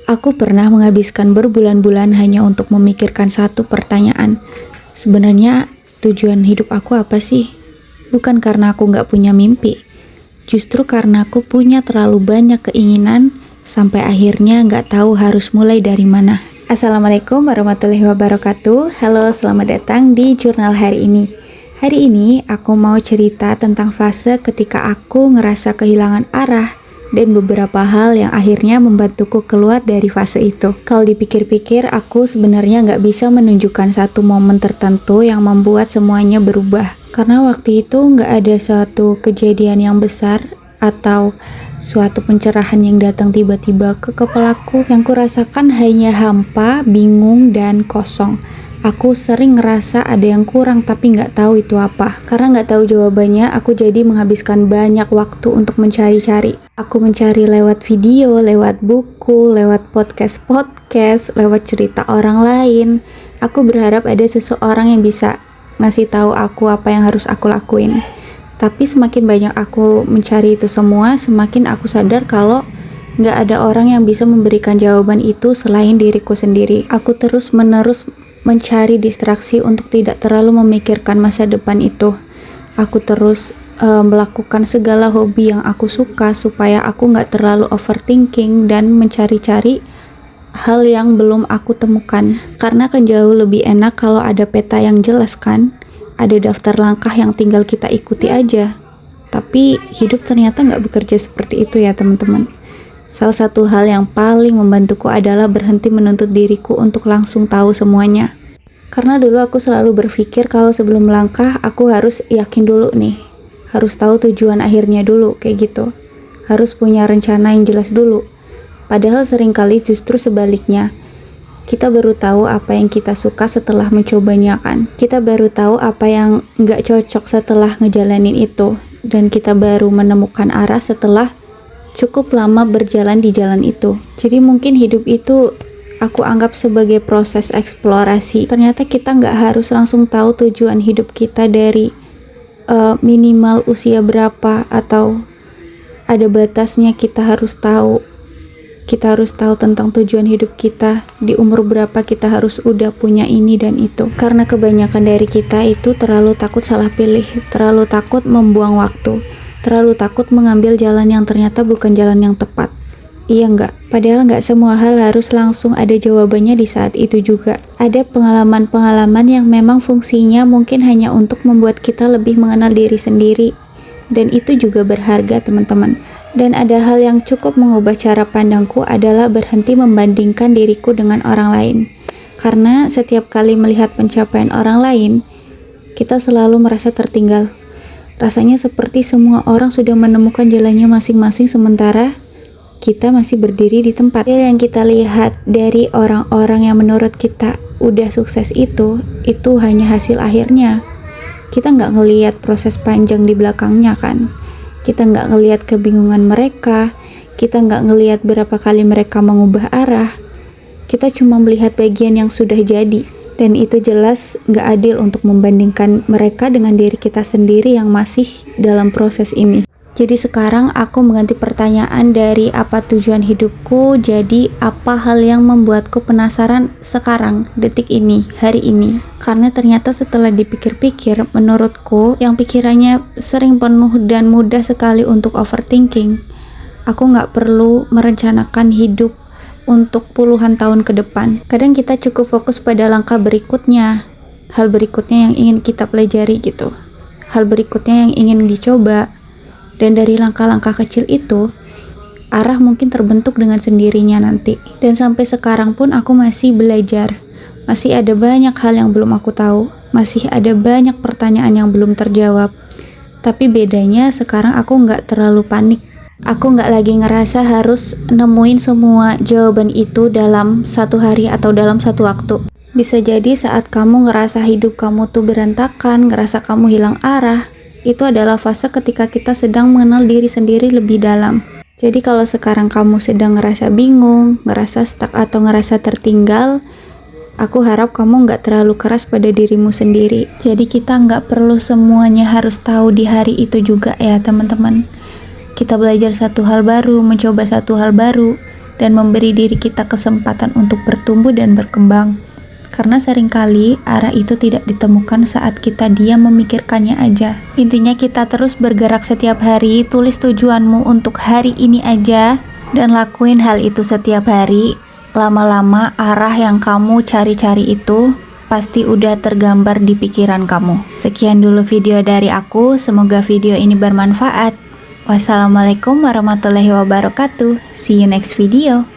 Aku pernah menghabiskan berbulan-bulan hanya untuk memikirkan satu pertanyaan. Sebenarnya tujuan hidup aku apa sih? Bukan karena aku nggak punya mimpi. Justru karena aku punya terlalu banyak keinginan sampai akhirnya nggak tahu harus mulai dari mana. Assalamualaikum warahmatullahi wabarakatuh. Halo, selamat datang di jurnal hari ini. Hari ini aku mau cerita tentang fase ketika aku ngerasa kehilangan arah dan beberapa hal yang akhirnya membantuku keluar dari fase itu. Kalau dipikir-pikir, aku sebenarnya nggak bisa menunjukkan satu momen tertentu yang membuat semuanya berubah. Karena waktu itu nggak ada suatu kejadian yang besar atau suatu pencerahan yang datang tiba-tiba ke kepalaku. Yang kurasakan hanya hampa, bingung, dan kosong. Aku sering ngerasa ada yang kurang tapi nggak tahu itu apa. Karena nggak tahu jawabannya, aku jadi menghabiskan banyak waktu untuk mencari-cari. Aku mencari lewat video, lewat buku, lewat podcast, lewat cerita orang lain. Aku berharap ada seseorang yang bisa ngasih tahu aku apa yang harus aku lakuin. Tapi semakin banyak aku mencari itu semua, semakin aku sadar kalau nggak ada orang yang bisa memberikan jawaban itu selain diriku sendiri. Aku terus-menerus mencari distraksi untuk tidak terlalu memikirkan masa depan itu. Aku terus melakukan segala hobi yang aku suka supaya aku nggak terlalu overthinking dan mencari-cari hal yang belum aku temukan. Karena kan jauh lebih enak kalau ada peta yang jelas kan, ada daftar langkah yang tinggal kita ikuti aja. Tapi hidup ternyata nggak bekerja seperti itu ya teman-teman. Salah satu hal yang paling membantuku adalah berhenti menuntut diriku untuk langsung tahu semuanya. Karena dulu aku selalu berpikir kalau sebelum melangkah aku harus yakin dulu nih. Harus tahu tujuan akhirnya dulu, kayak gitu. Harus punya rencana yang jelas dulu. Padahal seringkali justru sebaliknya. Kita baru tahu apa yang kita suka setelah mencobanya kan. Kita baru tahu apa yang nggak cocok setelah ngejalanin itu. Dan kita baru menemukan arah setelah cukup lama berjalan di jalan itu. Jadi mungkin hidup itu aku anggap sebagai proses eksplorasi. Ternyata kita nggak harus langsung tahu tujuan hidup kita dari minimal usia berapa, atau ada batasnya kita harus tahu. Kita harus tahu tentang tujuan hidup kita di umur berapa kita harus udah punya ini dan itu. Karena kebanyakan dari kita itu terlalu takut salah pilih, terlalu takut membuang waktu, terlalu takut mengambil jalan yang ternyata bukan jalan yang tepat. Iya enggak? Padahal enggak semua hal harus langsung ada jawabannya di saat itu juga. Ada pengalaman-pengalaman yang memang fungsinya mungkin hanya untuk membuat kita lebih mengenal diri sendiri. Dan itu juga berharga teman-teman. Dan ada hal yang cukup mengubah cara pandangku adalah berhenti membandingkan diriku dengan orang lain. Karena setiap kali melihat pencapaian orang lain, kita selalu merasa tertinggal. Rasanya seperti semua orang sudah menemukan jalannya masing-masing sementara kita masih berdiri di tempat. Yang kita lihat dari orang-orang yang menurut kita udah sukses itu hanya hasil akhirnya. Kita nggak ngelihat proses panjang di belakangnya kan. Kita nggak ngelihat kebingungan mereka. Kita nggak ngelihat berapa kali mereka mengubah arah. Kita cuma melihat bagian yang sudah jadi. Dan itu jelas nggak adil untuk membandingkan mereka dengan diri kita sendiri yang masih dalam proses ini. Jadi sekarang aku mengganti pertanyaan dari apa tujuan hidupku jadi apa hal yang membuatku penasaran sekarang, detik ini, hari ini. Karena ternyata setelah dipikir-pikir, menurutku yang pikirannya sering penuh dan mudah sekali untuk overthinking. Aku nggak perlu merencanakan hidup untuk puluhan tahun ke depan. Kadang kita cukup fokus pada langkah berikutnya, hal berikutnya yang ingin kita pelajari gitu, hal berikutnya yang ingin dicoba. Dan dari langkah-langkah kecil itu, arah mungkin terbentuk dengan sendirinya nanti. Dan sampai sekarang pun aku masih belajar. Masih ada banyak hal yang belum aku tahu. Masih ada banyak pertanyaan yang belum terjawab. Tapi bedanya sekarang aku nggak terlalu panik. Aku nggak lagi ngerasa harus nemuin semua jawaban itu dalam satu hari atau dalam satu waktu. Bisa jadi saat kamu ngerasa hidup kamu tuh berantakan, ngerasa kamu hilang arah, itu adalah fase ketika kita sedang mengenal diri sendiri lebih dalam. Jadi kalau sekarang kamu sedang ngerasa bingung, ngerasa stuck atau ngerasa tertinggal, aku harap kamu nggak terlalu keras pada dirimu sendiri. Jadi kita nggak perlu semuanya harus tahu di hari itu juga ya teman-teman. Kita belajar satu hal baru, mencoba satu hal baru, dan memberi diri kita kesempatan untuk bertumbuh dan berkembang. Karena seringkali arah itu tidak ditemukan saat kita diam memikirkannya aja. Intinya kita terus bergerak setiap hari, tulis tujuanmu untuk hari ini aja, dan lakuin hal itu setiap hari. Lama-lama arah yang kamu cari-cari itu pasti udah tergambar di pikiran kamu. Sekian dulu video dari aku, semoga video ini bermanfaat. Wassalamualaikum warahmatullahi wabarakatuh. See you next video.